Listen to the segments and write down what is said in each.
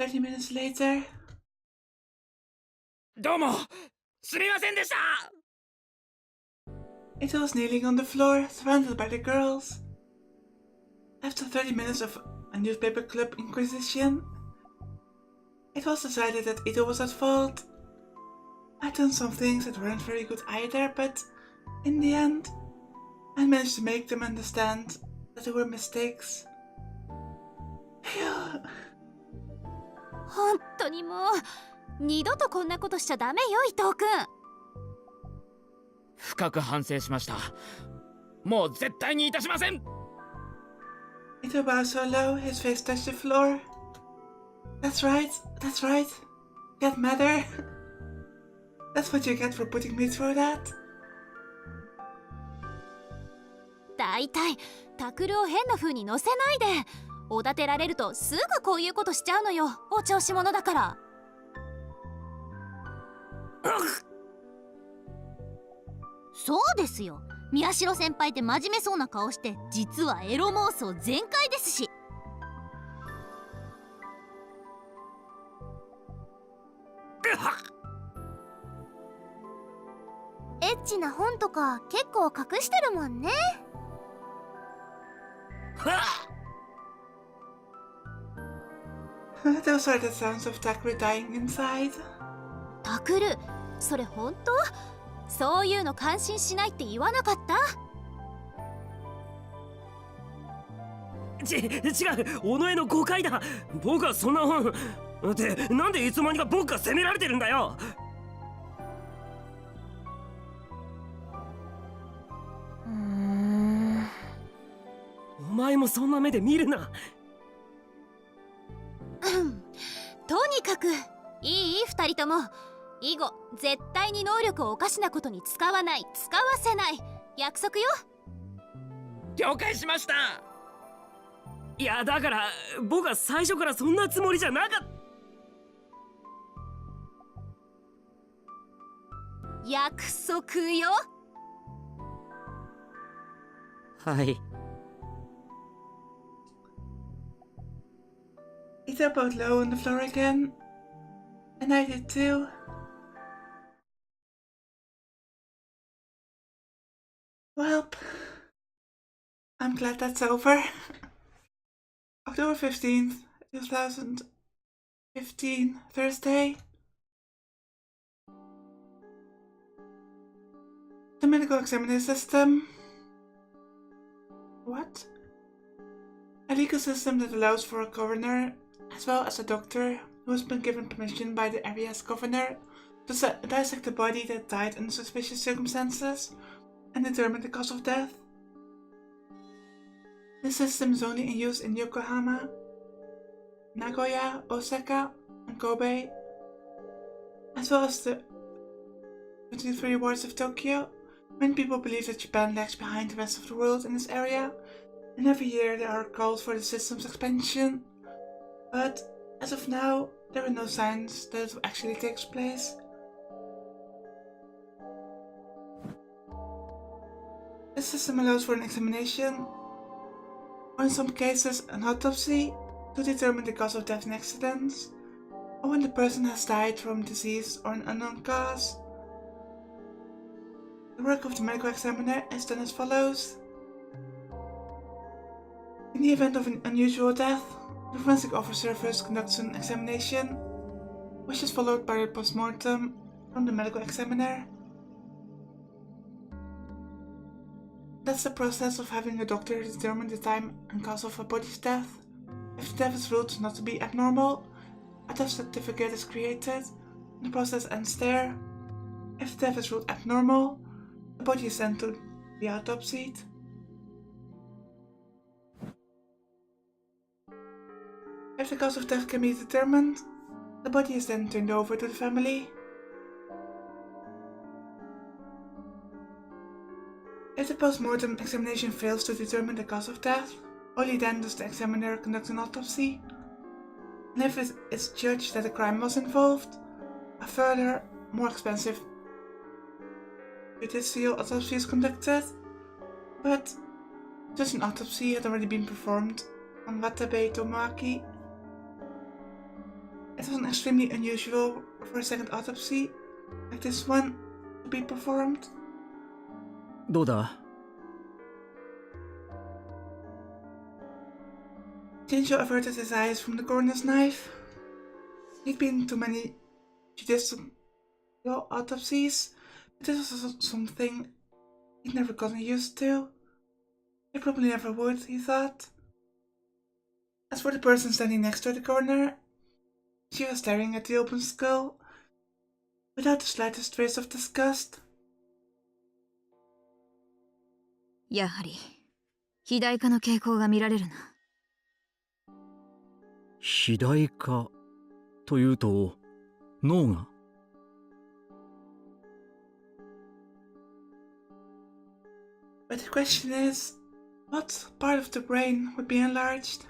30 minutes later, どうもすみませんでした。 it was kneeling on the floor, surrounded by the girls. After 30 minutes of a newspaper club inquisition, it was decided that Ito was at fault. I'd done some things that weren't very good either, but in the end, I managed to make them understand that they were mistakes. Phew. 本当にもう二度とこんなことしちゃダメよ、伊藤君。深く反省しました。もう絶対にいたしません。 Ito bowed so low, his face touched the floor. That's right, that's right. Get madder. That's what you get for putting me through that. だいたいタクルを変な風に乗せないで。おだてられるとすぐこういうことしちゃうのよ、お調子者だから。そうですよ、宮代先輩って真面目そうな顔して実はエロ妄想全開ですし。エッチな本とか結構隠してるもんね。Those are the sounds of Takuri dying inside. タクル、それ本当？そういうの感心しないって言わなかった？違う、おのえの誤解だ。僕はそんな本ってなんでいつの間にか僕が責められてるんだよ。お前もそんな目で見るな。とにかくいい二人とも。以後絶対に能力をおかしなことに使わない、使わせない、約束よ。了解しました。いやだから僕は最初からそんなつもりじゃなかった。約束よ。はい。Ito bowed low on the floor again, and I did too. Welp, I'm glad that's over. October 15th, 2015, Thursday. The medical examiner system. What? A legal system that allows for a coroner, as well as a doctor, who has been given permission by the area's governor to dissect a body that died under suspicious circumstances and determine the cause of death. This system is only in use in Yokohama, Nagoya, Osaka, and Kobe, as well as the 23 wards of Tokyo. Many people believe that Japan lags behind the rest of the world in this area, and every year there are calls for the system's expansion. But as of now, there are no signs that it actually takes place. The system allows for an examination, or in some cases an autopsy, to determine the cause of death in accidents, or when the person has died from disease or an unknown cause. The work of the medical examiner is done as follows. In the event of an unusual death, the forensic officer first conducts an examination, which is followed by a post-mortem from the medical examiner. That's the process of having a doctor determine the time and cause of a body's death. If the death is ruled not to be abnormal, a death certificate is created, and the process ends there. If the death is ruled abnormal, the body is sent to be autopsied. If the cause of death can be determined, the body is then turned over to the family. If the post-mortem examination fails to determine the cause of death, only then does the examiner conduct an autopsy. And if it is judged that a crime was involved, a further, more expensive judicial autopsy is conducted. But such an autopsy had already been performed on Watabe Tomoaki. It was extremely unusual for a second autopsy like this one to be performed. どうだ？ Jinjo averted his eyes from the coroner's knife. He'd been to many judicial autopsies, but this was something he'd never gotten used to. He probably never would, he thought. As for the person standing next to the coroner, she was staring at the open skull, without the slightest trace of disgust. やはり肥大化の傾向が見られるな。肥大化というと脳が？ But the question is, what part of the brain would be enlarged?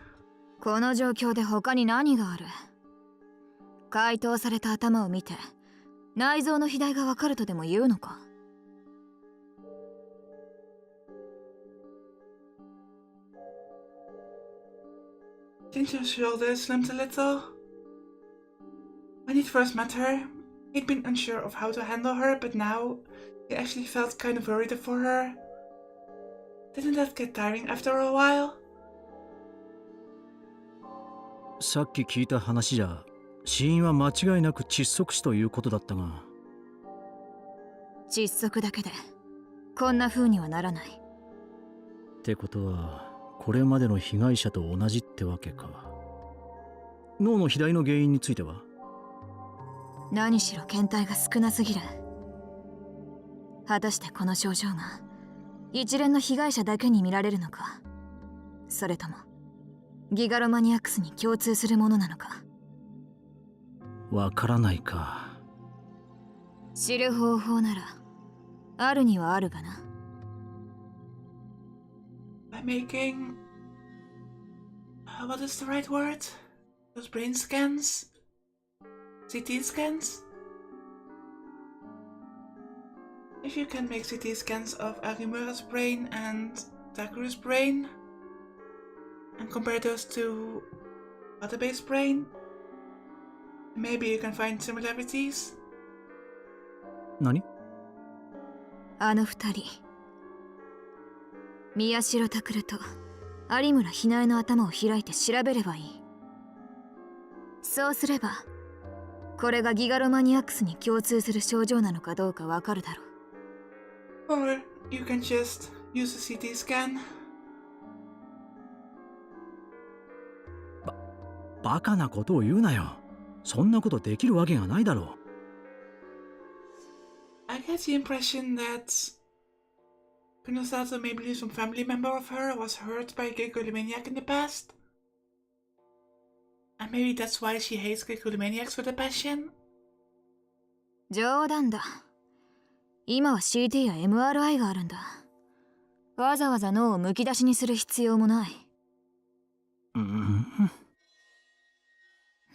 この状況で他に何がある？解凍された頭を見て内臓の肥大がわかるとでも言うのか？ Jinjo's shoulders slumped a little. When he'd first met her, he'd been unsure of how to handle her, but now he actually felt kind of worried for her. Didn't that get tiring after a while? さっき聞いた話じゃ死因は間違いなく窒息死ということだったが。窒息だけでこんな風にはならない。ってことはこれまでの被害者と同じってわけか。脳の肥大の原因については？何しろ検体が少なすぎる。果たしてこの症状が一連の被害者だけに見られるのか、それともギガロマニアックスに共通するものなのか。わからないか。知る方法ならあるにはあるがな。By making... what is the right word? Those brain scans? CT scans? If you can make CT scans of Arimura's brain and Takuru's brain, and compare those to Watabe's brain, maybe you can find similarities. 何？あの二人、宮代拓と有村ひなえの頭を開いて調べればいい。そうすればこれがギガロマニアックスに共通する症状なのかどうかわかるだろう。Or you can just use a CT scan. バカなことを言うなよ。そんなことできるわけがないだろう。I get the impression that Kunosato, maybe some family member of her, was hurt by a Gigalomaniac in the past. And maybe that's why she hates Gigalomaniacs with a passion. 冗談だ。今は CT や MRI があるんだ。わざわざ脳をむき出しにする必要もない。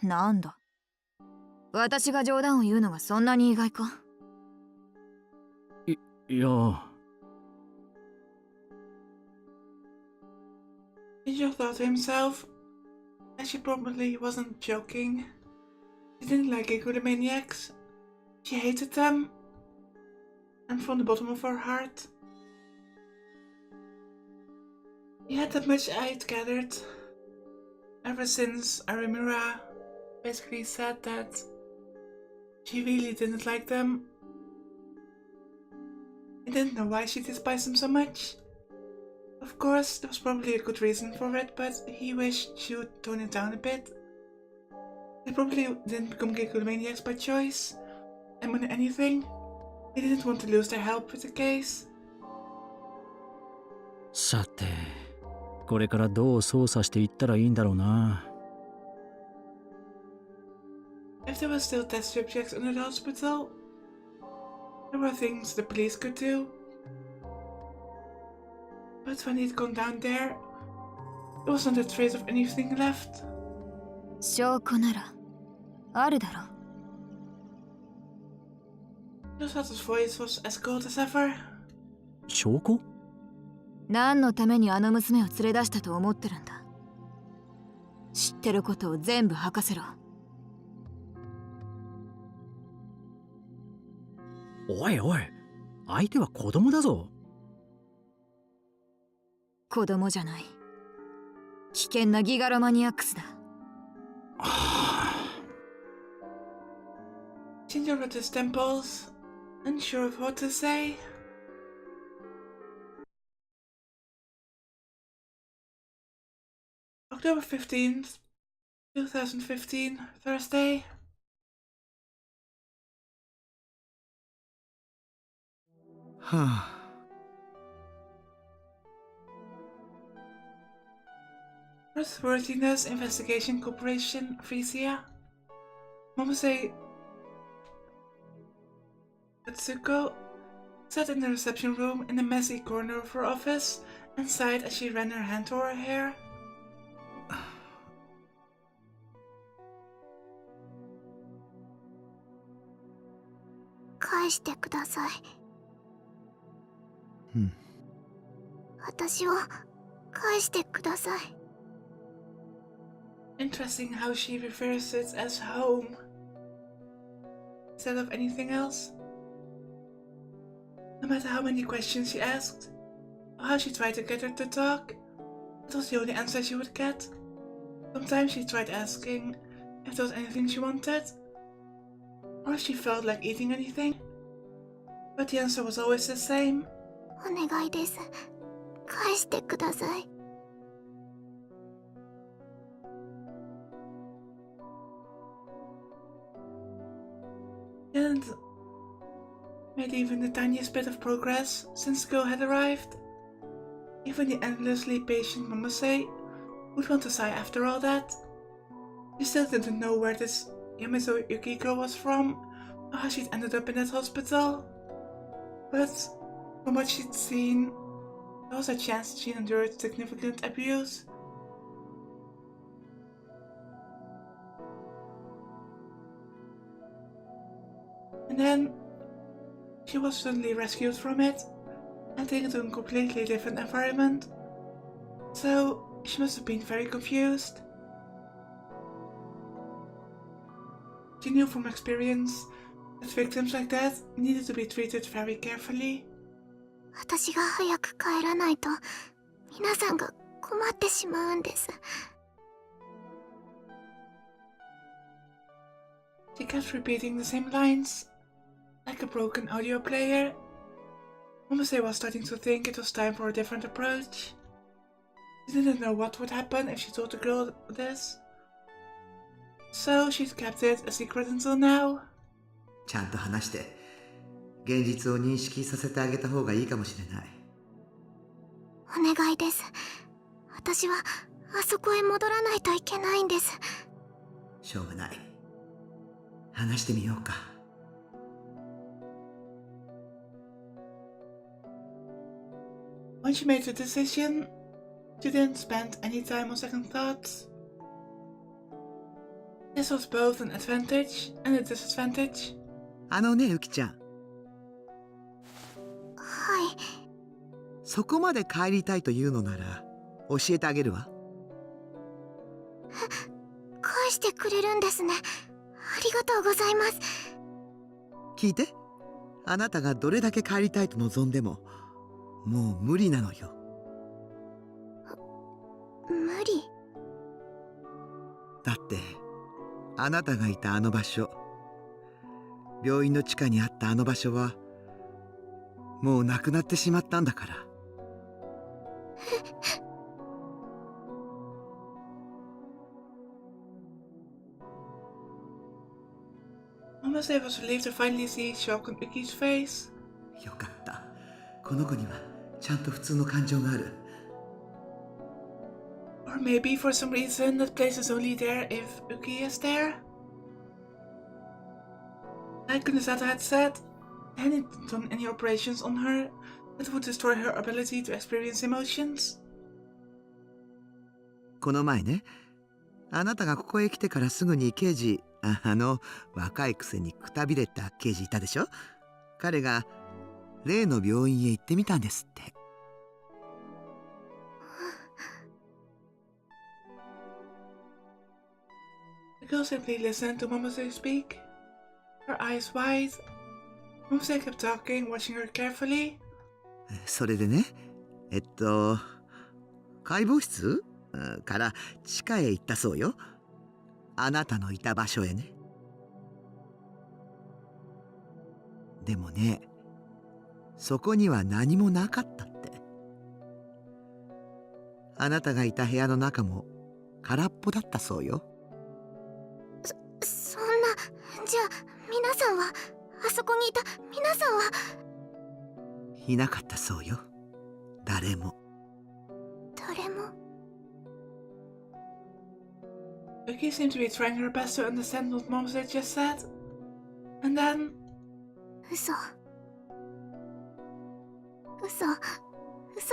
なんだ。私が冗談を言うのがそんなに意外か？いや。Ninja thought to himself that she probably wasn't joking. She didn't like Gigalomaniacs. She hated them. And from the bottom of her heart, he had that much I had gathered. Ever since Arimura basically said that she really didn't like them. He didn't know why she despised them so much. Of course, there was probably a good reason for it, but he wished she would tone it down a bit. They probably didn't become Gigalomaniacs by choice, and more than anything, he didn't want to lose their help with the case. さて、これからどう捜査していったらいいんだろうな。If there were still test subjects under the hospital, there were things the police could do. But when he'd gone down there, there wasn't a trace of anything left. 証拠ならあるだろう。Nosato's voice was as cold as ever. 証拠？何のためにあの娘を連れ出したと思ってるんだ。知ってることを全部吐かせろ。おいおい、相手は子供だぞ。子供じゃない。危険なギガロマニアックスだ。Ginger rubbed his temples, unsure of what to say. October 15th, 2015, Thursday. Trustworthiness Investigation Corporation, Frisia. Momose Katsuko sat in the reception room in the messy corner of her office and sighed as she ran her hand through her hair. Interesting how she refers to it as home instead of anything else. No matter how many questions she asked, or how she tried to get her to talk, that was the only answer she would get. Sometimes she tried asking if there was anything she wanted, or if she felt like eating anything, but the answer was always the same. And made even the tiniest bit of progress since the girl had arrived. Even the endlessly patient Momose would want to sigh after all that. She still didn't know where this Yamazo Yukiko was from, or how she'd ended up in that hospital. But from what she'd seen, there was a chance she endured significant abuse. And then she was suddenly rescued from it and taken to a completely different environment. So she must have been very confused. She knew from experience that victims like that needed to be treated very carefully. She kept repeating the same lines, like a broken audio player. Momose was starting to think it was time for a different approach. She didn't know what would happen if she told the girl this, so she'd kept it a secret until now. ちゃんと話して現実を認識させてあげた方がいいかもしれない。お願いです。私はあそこへ戻らないといけないんです。しょうがない。話してみようか。When she made the decision, she didn't spend any time on second thoughts. This was both an advantage and a disadvantage. あのね、ウキちゃん。はい。そこまで帰りたいというのなら教えてあげるわ。返してくれるんですね。ありがとうございます。聞いて。あなたがどれだけ帰りたいと望んでももう無理なのよ。無理。だってあなたがいたあの場所、病院の地下にあったあの場所はもうなくなってしまったんだから。Momose was relieved to finally see shock on Uki's face. よかった。この子にはちゃんと普通の感情がある。Or maybe for some reason that place is only there if Uki is there? Like Kunisata had said, they hadn't done any operations on her that would destroy her ability to experience emotions. この前ね、あなたがここへ来てからすぐに刑事、若いくせにくたびれた刑事いたでしょ。彼が例の病院へ行ってみたんですって。The girl simply listened to Momose speak, her eyes wide. Mose kept talking, watching her carefully. それでね、解剖室から地下へ行ったそうよ。あなたのいた場所へね。でもね、そこには何もなかったって。あなたがいた部屋の中も空っぽだったそうよ。そんな、じゃあ皆さんは、あそこにいた皆さんは。いなかったそうよ。誰も。誰も。Becky seemed to be trying her best to understand what Mose had just said. And then... 嘘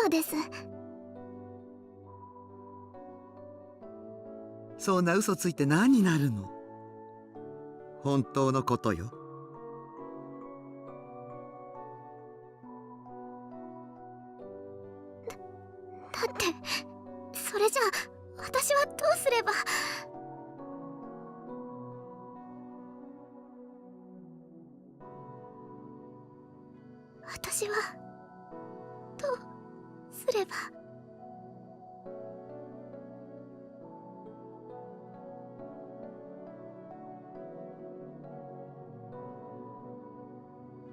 です。そんな嘘ついて何になるの？本当のことよ。だってそれじゃあ私はどうすれば。私はどうすれば。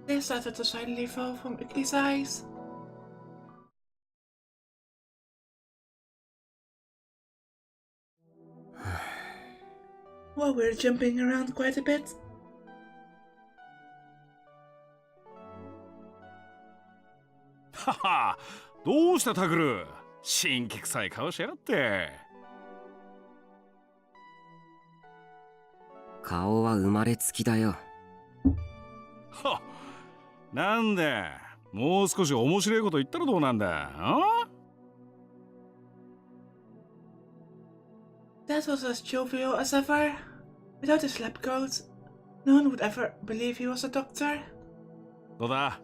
Tears started to suddenly fall from Ickley's eyes. Well, we're jumping around quite a bit. はは、どうしたタグル、新規臭い顔しやがって。顔は生まれつきだよ。は、なんでもう少し面白いこと言ったらどうなんだ。That was as jovial as ever. Without his lab coat, no one would ever believe he was a doctor. どうだ、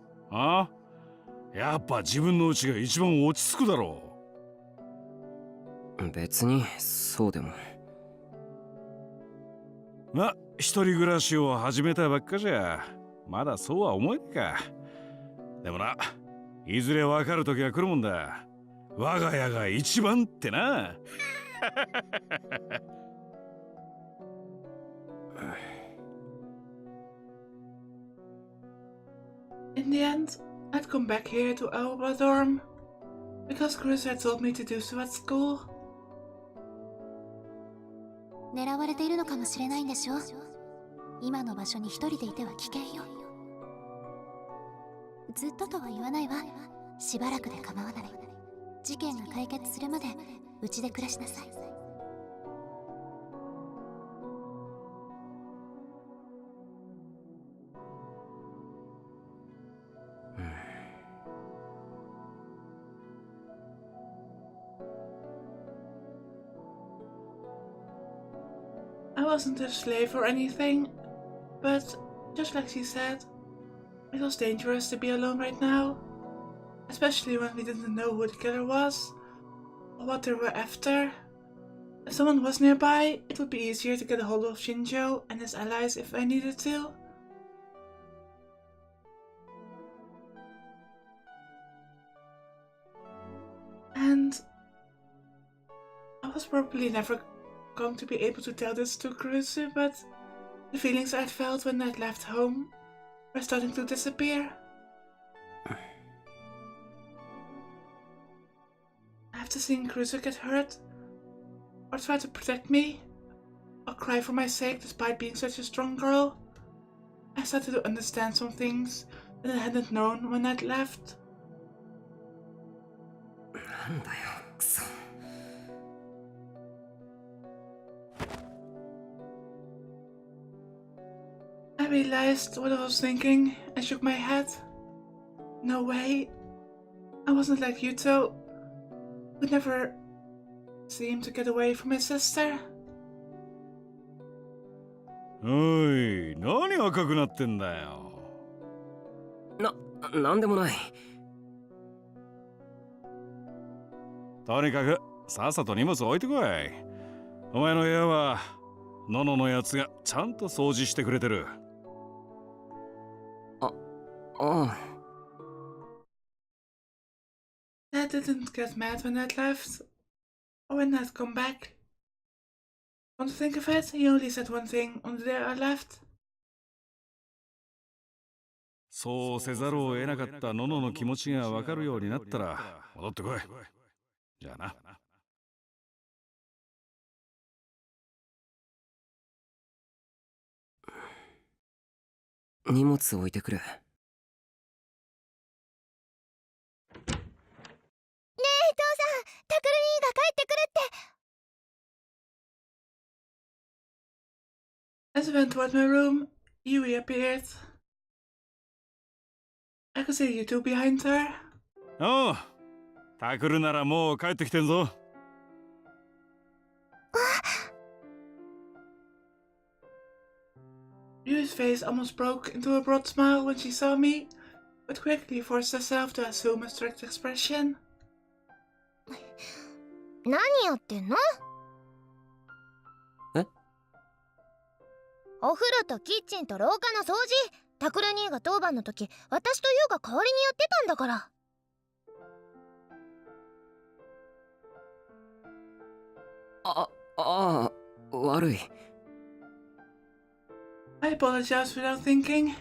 やっぱ自分の家が一番落ち着くだろう。別にそうでも。ま、一人暮らしを始めたばっかじゃまだそうは思えねえか。でもな、いずれわかる時が来るもんだ。我が家が一番ってな。In the end, I'd come back here to our dorm because Chris had told me to do so at school. 狙われているのかもしれないんでしょ。今の場所に一人でいては危険よ。ずっととは言わないわ。しばらくで構わない。事件が解決するまでうちで暮らしなさい。I wasn't a slave or anything, but just like she said, it was dangerous to be alone right now, especially when we didn't know who the killer was or what they were after. If someone was nearby, it would be easier to get a hold of Shinjo and his allies if I needed to. And I was probably never going to be able to tell this to Kurusu, but the feelings I'd felt when I'd left home were starting to disappear. After seeing Kurusu get hurt, or try to protect me, or cry for my sake despite being such a strong girl, I started to understand some things that I hadn't known when I'd left. なんだよ、クソ。I realized what I was thinking and shook my head. No way. I wasn't like Yuto, who never seemed to get away from his sister. おい、何赤くなってんだよ。なんでもない。とにかくさっさと荷物置いてこい。お前の部屋はノノのやつがちゃんと掃除してくれてる。あ Dad didn't get mad when Dad left, or when Dad come back. Come to think of it, he only said one thing on the day I left. そうせざるを得なかったののの気持ちがわかるようになったら戻ってこい。じゃあな。荷物置いてくる。ねえ父さん、タクル兄が帰ってくるって。 As I went toward my room, Yui appeared. I could see you two behind her. おう、タクルならもう帰ってきてんぞ。Yui's face almost broke into a broad smile when she saw me, but quickly forced herself to assume a strict expression. 何やってんの？え？お風呂とキッチンと廊下の掃除、タクル兄が当番の時、私とユウが代わりにやってたんだから。悪い。I apologized without thinking.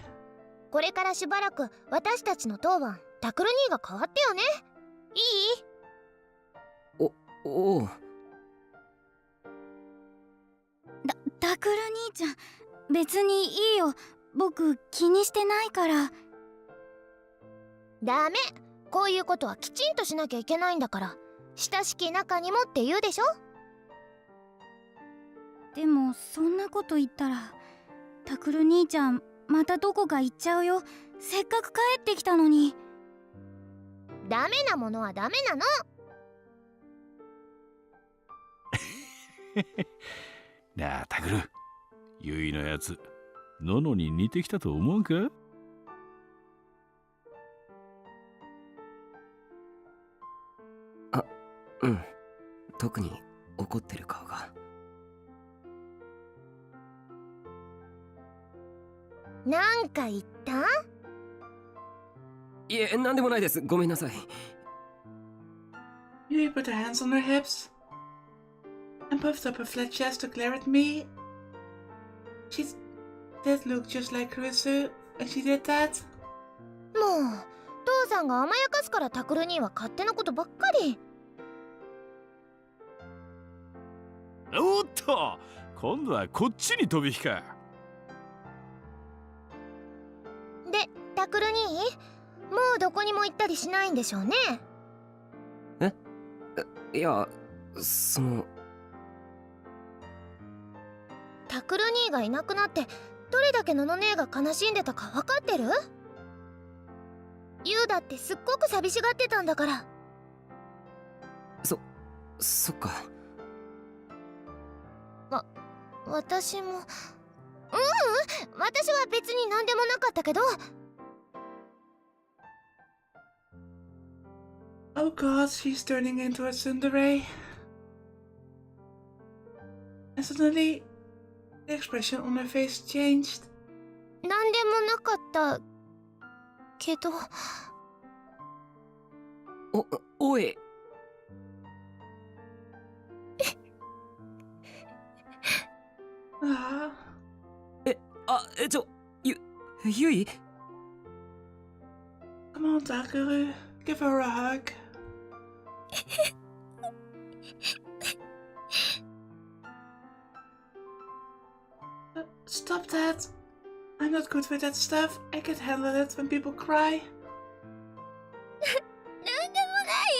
これからしばらく私たちの当番、タクル兄が代わってよね。いい？おう。タクル兄ちゃん、別にいいよ。僕気にしてないから。ダメ、こういうことはきちんとしなきゃいけないんだから。親しき中にもって言うでしょ。でもそんなこと言ったらタクル兄ちゃんまたどこか行っちゃうよ。せっかく帰ってきたのに。ダメなものはダメなの。なあタクル、ユイのやつノノに似てきたと思うか？うん、特に怒ってる顔が。なんか言った？いえ、なんでもないです。ごめんなさい。Yui put her hands on her hips and puffed up her flat chest to glare at me. She did look just like Kurisu, and she did that. もう父さんが甘やかすからタクル兄は勝手なことばっかり。おっと、今度はこっちに飛び火か。で、タクル兄、もうどこにも行ったりしないんでしょうね。いや、その。タクル兄がいなくなってどれだけのの姉が悲しんでたか分かってる？ユウだってすっごく寂しがってたんだから。そっか。私も私は別に何でもなかったけど。 Oh god, she's turning into a tsundere. And suddenly, the expression on her face changed. 何でもなかったけど。おい。Ah, ゆい come on, Takuru. Give her a hug. Stop that. I'm not good with that stuff. I can't handle it when people cry. 何でもない。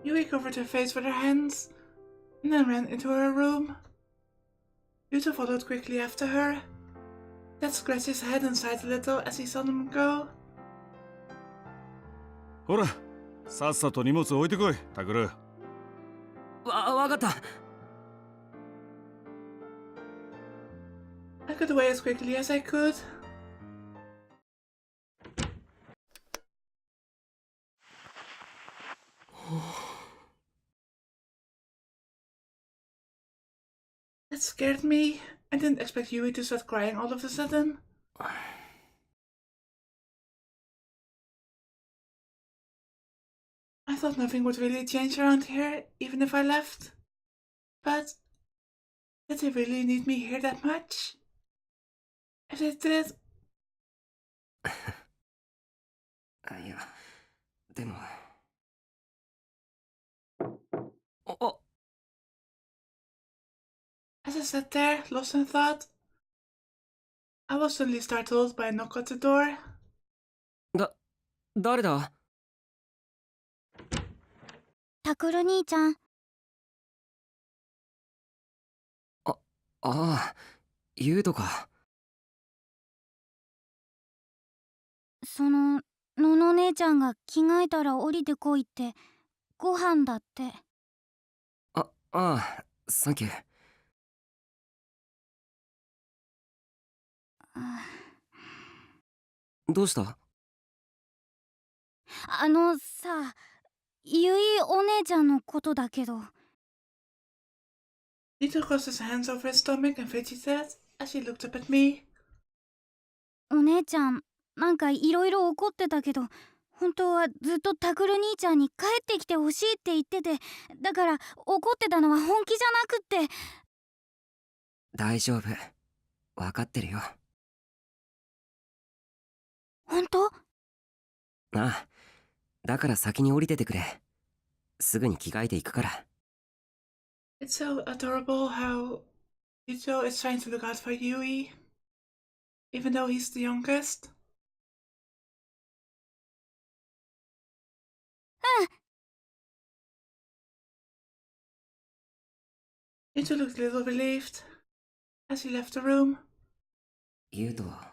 Yui covered her face with her hands and then ran into her room. Yuta followed quickly after her. Dad scratched his head and sighed a little as he saw them go. ほら、さっさと荷物置いてこい、タクル。わかった。I got away as quickly as I could. Dad That scared me. I didn't expect Yui to start crying all of a sudden. I thought nothing would really change around here, even if I left. But did they really need me here that much? If they did, いや、でも。as I sat there, lost in thought, I was suddenly startled by a knock at the door. 誰だ？タクル兄ちゃん。ああ、ユウトか。のの姉ちゃんが着替えたら降りてこいってご飯だって。ああ、サンキュー。どうした？さ、ゆいお姉ちゃんのことだけど。Nito crossed his hands over his stomach and fidgeted as he looked up at me. お姉ちゃんなんかいろいろ怒ってたけど、本当はずっとタクル兄ちゃんに帰ってきてほしいって言ってて、だから怒ってたのは本気じゃなくって。大丈夫、分かってるよ。本当？ああ、だから先に降りててくれ。すぐに着替えていくから。It's so adorable how Nito is trying to look out for Yui, even though he's the youngest. うん。Nito looked a little relieved as he left the room. ユウトは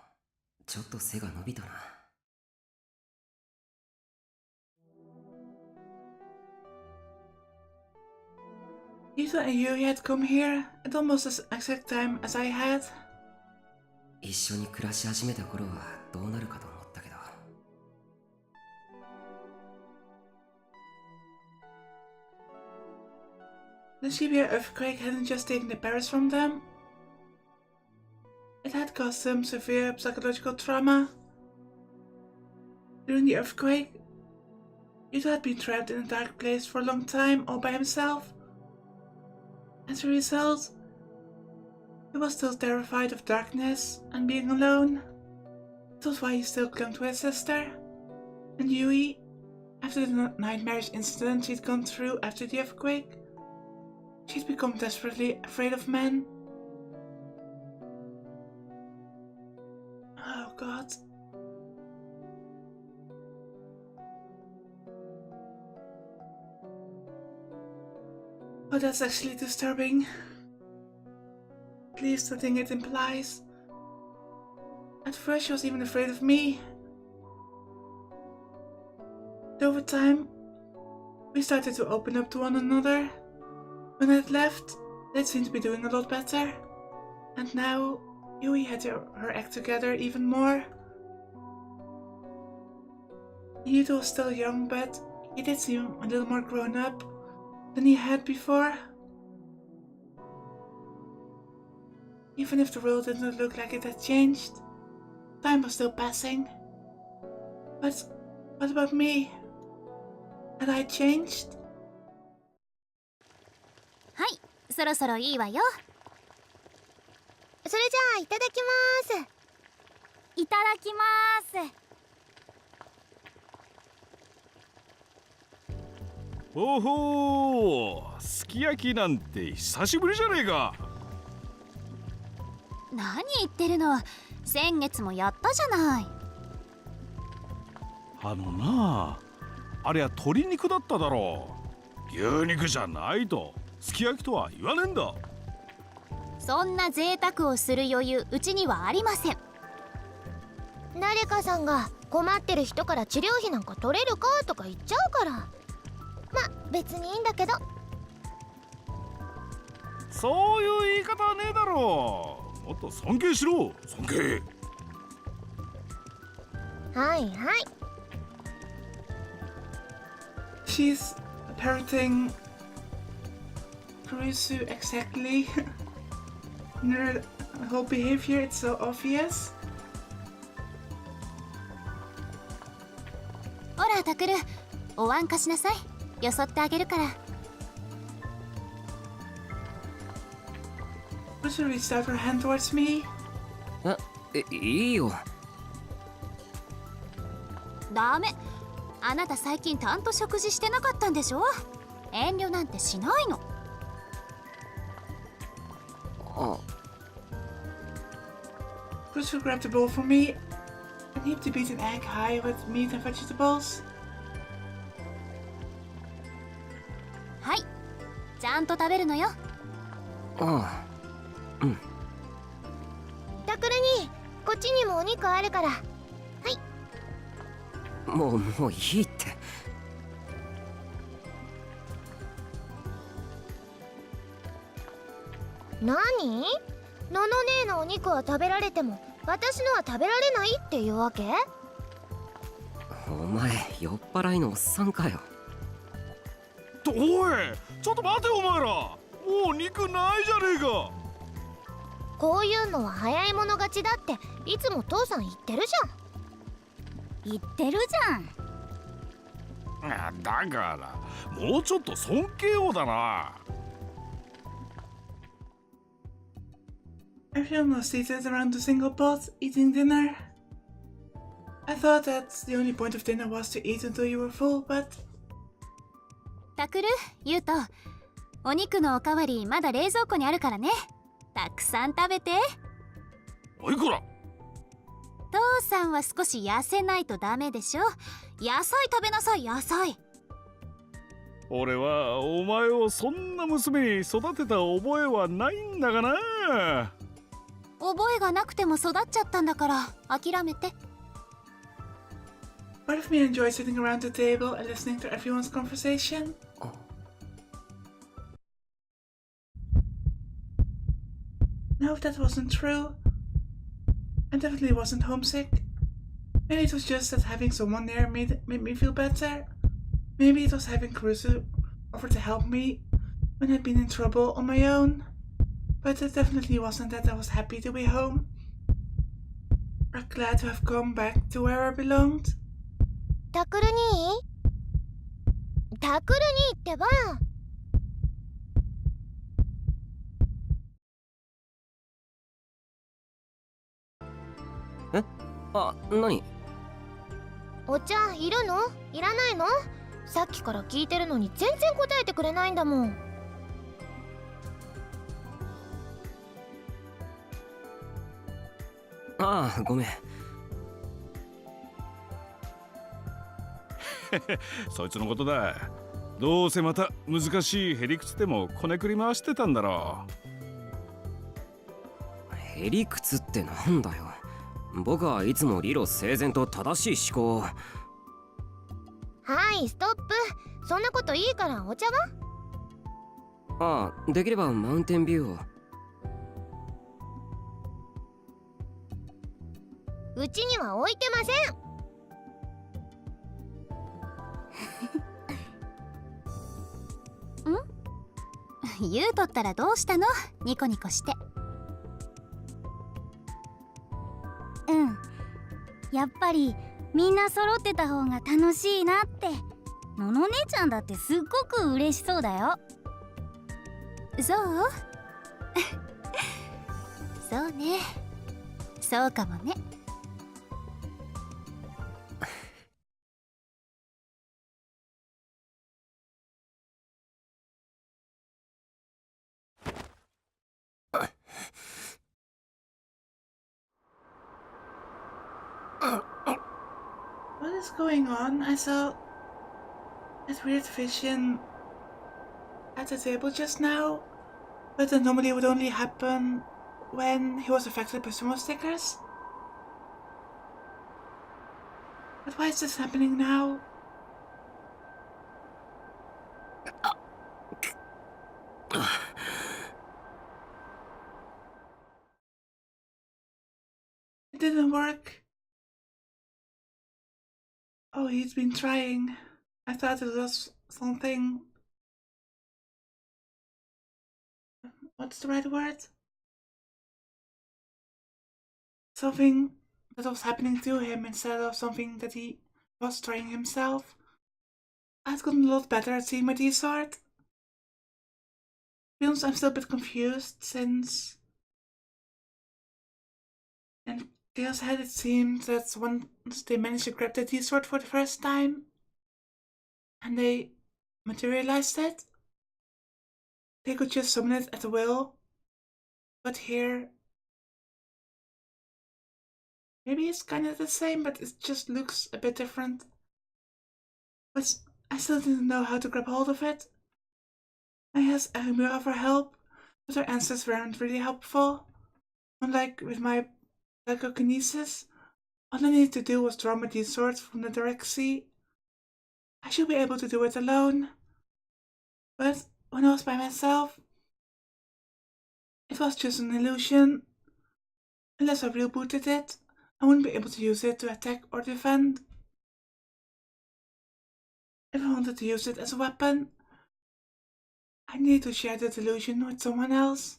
ちょっと背が伸びたな。Nito and Yui had come here at almost the exact time as I had. 一緒に暮らし始めた頃はどうなるかと思ったけど。The severe earthquake hadn't just taken the parents from them. It had caused them severe psychological trauma. During the earthquake, Nito had been trapped in a dark place for a long time all by himself. As a result, he was still terrified of darkness and being alone. That was why he still clung to his sister. And Yui, after the nightmarish incident she'd gone through after the earthquake, she'd become desperately afraid of men. Oh God. Oh, that's actually disturbing. At least the thing it implies. At first she was even afraid of me. But over time, we started to open up to one another. When I'd left, they'd seemed to be doing a lot better. And now, Yui had her act together even more. Yuto was still young, but he did seem a little more grown up than he had before. Even if the world didn't look like it had changed, time was still passing. But what about me? Had I changed? はい、そろそろいいわよ。それじゃあいただきます。いただきます。おほー、すき焼きなんて久しぶりじゃねえか。何言ってるの、先月もやったじゃない。あのなあ、あれは鶏肉だっただろう。牛肉じゃないとすき焼きとは言わねえんだ。そんな贅沢をする余裕うちにはありません。誰かさんが困ってる人から治療費なんか取れるかとか言っちゃうから、ま別にいいんだけど。そういう言い方はねえだろう。もっと尊敬しろ、尊敬。はいはい。 She's parroting Kurusu exactly. Your whole behavior, it's so obvious. ほらタクル、お椀貸しなさい。よそってあげるから。Bruce reached out her hand towards me. いいよ。ダメ。あなた最近ちゃんと食事してなかったんでしょ。遠慮なんてしないの。Bruce grabbed a bowl for me and heaped a beaten egg high with meat and vegetables. はい、ちゃんと食べるのよ。ああ、タクルにこっちにもお肉あるから。もういいって。何？のの姉のお肉は食べられても私のは食べられないっていうわけ？お前酔っ払いのおっさんかよ。おい、ちょっと待てお前ら。もう肉ないじゃねえか。こういうのは早い者勝ちだっていつも父さん言ってるじゃん。言ってるじゃん。だからもうちょっと尊敬をだな。Everyone was seated around the single pot, eating dinner. I thought that the only point of dinner was to eat until you were full, but タクル、ユウト、お肉のおかわりまだ冷蔵庫にあるからね。たくさん食べて。おいこら。父さんは少し痩せないとダメでしょ。野菜食べなさい、野菜。俺はお前をそんな娘に育てた覚えはないんだがな。覚えがなくても育っちゃったんだから諦めて。part of me enjoyed sitting around the table and listening to everyone's conversation. No, that wasn't true. I definitely wasn't homesick. Maybe it was just that having someone there made me feel better. Maybe it was having Caruso offer to help me when I'd been in trouble on my own. But it definitely wasn't that I was happy to be home. Or glad to have come back to where I belonged. タクル兄？タクル兄ってば。何？お茶いるの？いらないの？さっきから聞いてるのに全然答えてくれないんだもん。ああ、ごめん。そいつのことだ。どうせまた難しいへりくつでもこねくり回してたんだろう。へりくつってなんだよ。僕はいつも理路整然と正しい思考を。はい、ストップ。そんなこといいからお茶は？ああ、できればマウンテンビューを。うちには置いてません。ユウトったらどうしたの？ニコニコして。やっぱりみんな揃ってた方が楽しいなって。のの姉ちゃんだってすっごく嬉しそうだよ。そうそうね、そうかもね。What is going on? I saw that weird vision at the table just now, but that normally would only happen when he was affected by sumo stickers. But why is this happening now? It didn't work. Oh, he's been trying. I thought it was something. What's the right word? something that was happening to him instead of something that he was trying himself. I'd gotten a lot better at seeing my D-sword. To be honest, I'm still a bit confused since in Chaos Head it seemed that once they managed to grab the D-sword for the first time and they materialized it, they could just summon it at will. But here, maybe it's kind of the same, but it just looks a bit different. But I still didn't know how to grab hold of it. I asked Ahimura for help, but her answers weren't really helpful. Unlike with my psychokinesis, all I needed to do was draw my D-swords from the direct sea. I should be able to do it alone. But when I was by myself, it was just an illusion. Unless I rebooted it, I wouldn't be able to use it to attack or defend. If I wanted to use it as a weapon, I needed to share the delusion with someone else,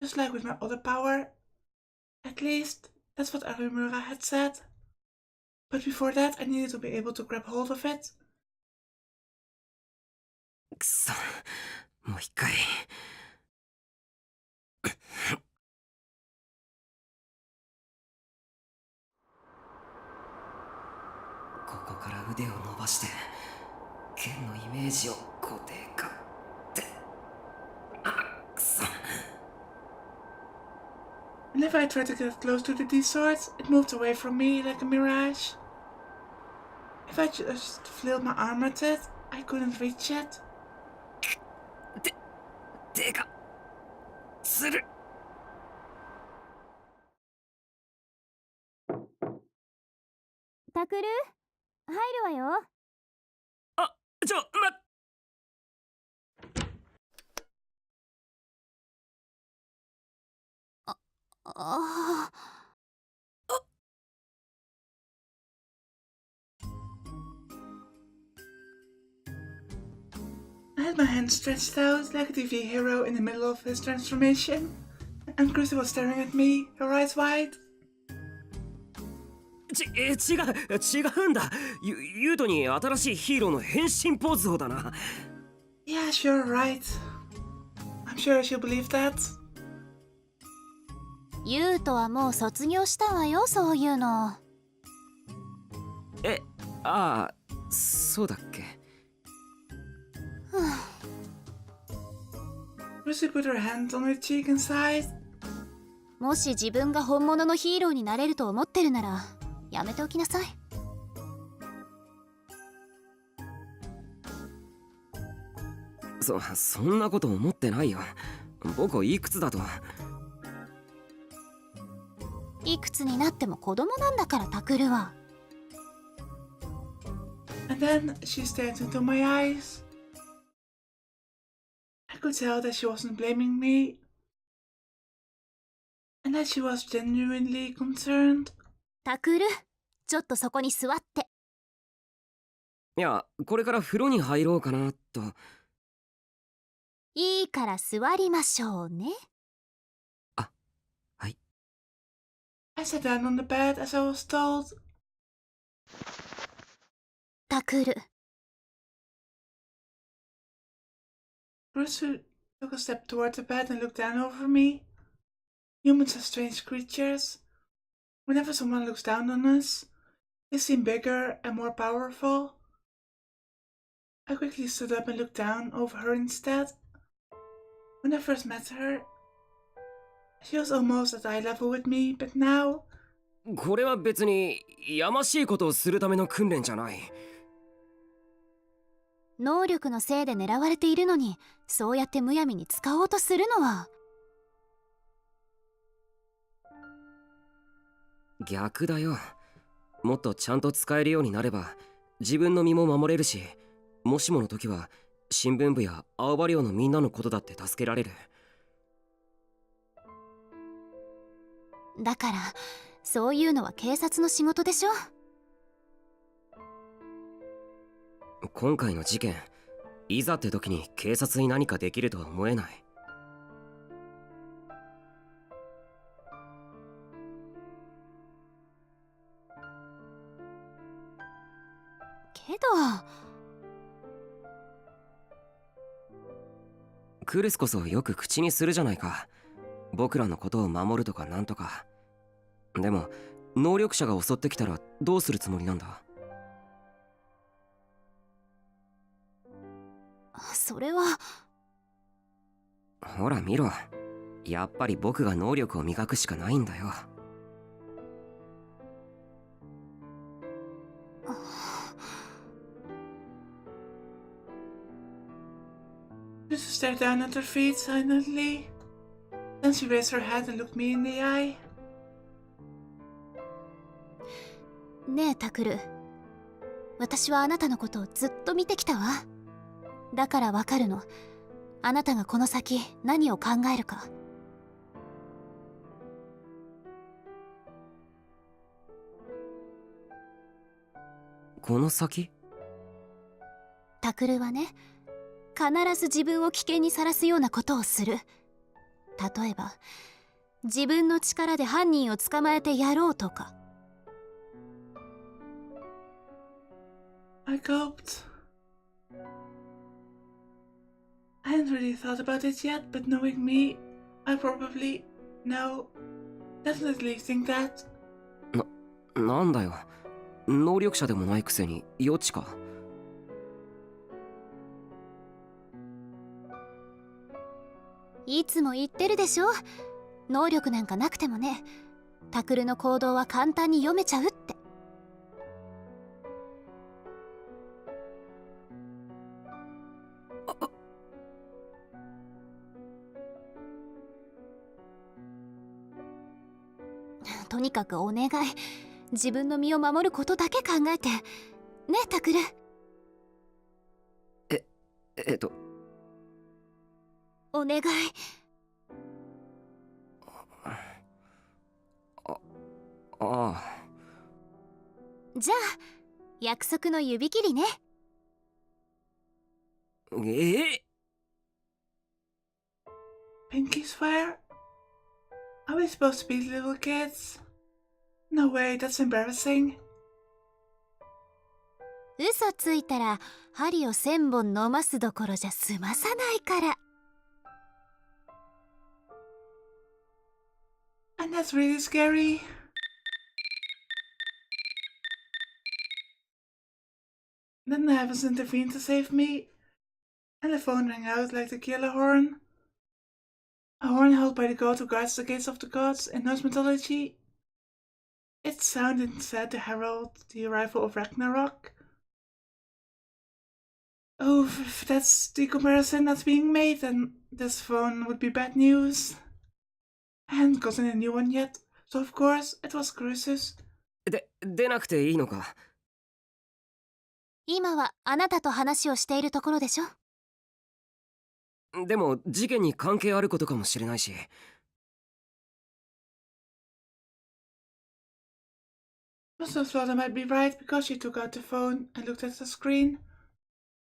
just like with my other power. At least, that's what Arimura had said. But before that, I needed to be able to grab hold of it. くそ、もう一回。ここから腕を伸ばして剣のイメージを固定化って。あ、くそ。 Whenever I tried to get close to the D-swords, it moved away from me like a mirage. If I just flailed my arm at it, I couldn't reach it. 手がつる。タクル、入るわよ。あ、ああ。I had my hand stretched out like a TV hero in the middle of his transformation, and Chrissy was staring at me, her eyes wide. 違うんだ。ユートに新しいヒーローの変身ポーズをだな。Yeah, sure, right. I'm sure she'll believe that. ユウトはもう卒業したわよ、そういうの。ああ、そうだっけ。Chrissy put her hand on her cheek and sighed. もし自分が本物のヒーローになれると思ってるなら、やめておきなさい。そんなこと思ってないよ。僕いくつだと。いくつになっても子供なんだからタクルは。And then she stared into my eyes. I could tell that she wasn't blaming me, and that she was genuinely concerned. タクル、ちょっとそこに座って。いや、これから風呂に入ろうかなと。いいから座りましょうね。あ、はい。I sat down on the bed as I was told. タクル。Bruce took a step toward the bed and looked down over me. Humans are strange creatures. Whenever someone looks down on us, they seem bigger and more powerful. I quickly stood up and looked down over her instead. When I first met her, she was almost at eye level with me, but now... これは別にやましいことをするための訓練じゃない。能力のせいで狙われているのに、そうやってむやみに使おうとするのは。逆だよ。もっとちゃんと使えるようになれば自分の身も守れるし、もしもの時は新聞部や青葉寮のみんなのことだって助けられる。だからそういうのは警察の仕事でしょ。今回の事件、いざって時に警察に何かできるとは思えない。クリスこそよく口にするじゃないか。僕らのことを守るとかなんとか。でも能力者が襲ってきたらどうするつもりなんだ？それは。ほら見ろ、やっぱり僕が能力を磨くしかないんだよ。Just stared down at her feet silently. Then she raised her head and looked me in the eye. ねえタクル、私はあなたのことをずっと見てきたわ。だからわかるの、あなたがこの先何を考えるか。この先？タクルはね、必ず自分を危険にさらすようなことをする。例えば自分の力で犯人を捕まえてやろうとか。I gulped. I hadn't really thought about it yet, but knowing me, I probably, no, definitely think that. なんだよ、能力者でもないくせに余地か。いつも言ってるでしょ、能力なんかなくてもね、タクルの行動は簡単に読めちゃうって。とにかくお願い、自分の身を守ることだけ考えてねえタクル。お願い。ああ。じゃあ約束の指切りね。Pinky swear? Are we supposed to be little kids? No way, that's embarrassing. 嘘ついたら針を1000本飲ますどころじゃ済まさないから。And that's really scary. Then the heavens intervened to save me, and the phone rang out like the killer horn. A horn held by the god who guards the gates of the gods in Norse mythology. It sounded said to herald the arrival of Ragnarok. Oh, if that's the comparison that's being made, then this phone would be bad news. I hadn't gotten a new one yet, so of course it was Crucis. 出なくていいのか？今はあなたと話をしているところでしょ。でも事件に関係あることかもしれないし。Must have thought I might be right because she took out the phone and looked at the screen.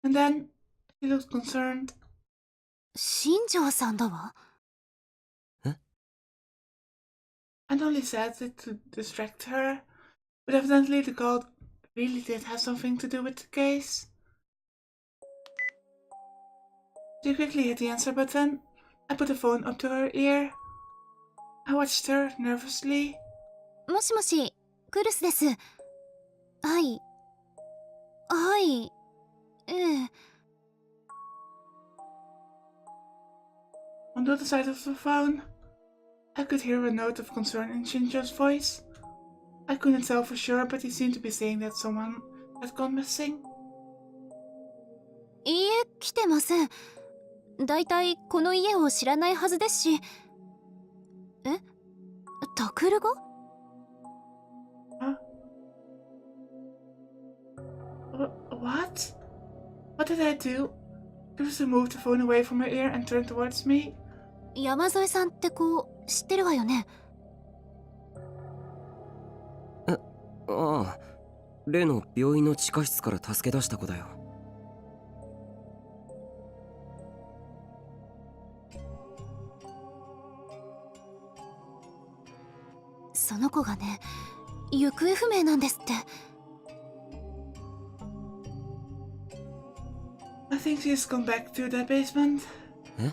And then she looked concerned. 新庄さんだわ。I'd only said it to distract her, but evidently the god really did have something to do with the case. She quickly hit the answer button. I put the phone up to her ear. I watched her nervously. もしもし、クルスです。はい。はい。On the other side of the phone, I could hear a note of concern in Shinjo's voice. I couldn't tell for sure, but he seemed to be saying that someone had gone missing. いいえ、来てません。だいたいこの家を知らないはずですし。タクルが？Huh? What? What did I do? Krista moved the phone away from her ear and turned towards me. 山添さんって子知ってるわよね。ああ、例の病院の地下室から助け出した子だよ。その子がね、行方不明なんですって。I think she's gone back to the basement. え？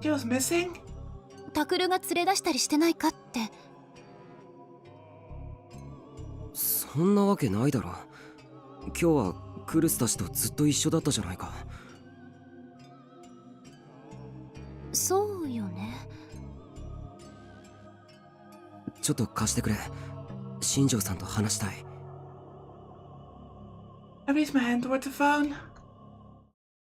She was missing? タクルが連れ出したりしてないかって。そんなわけないだろ。今日はクルスたちとずっと一緒だったじゃないか。そうよね。ちょっと貸してくれ。新庄さんと話したい。I raised my hand toward the phone.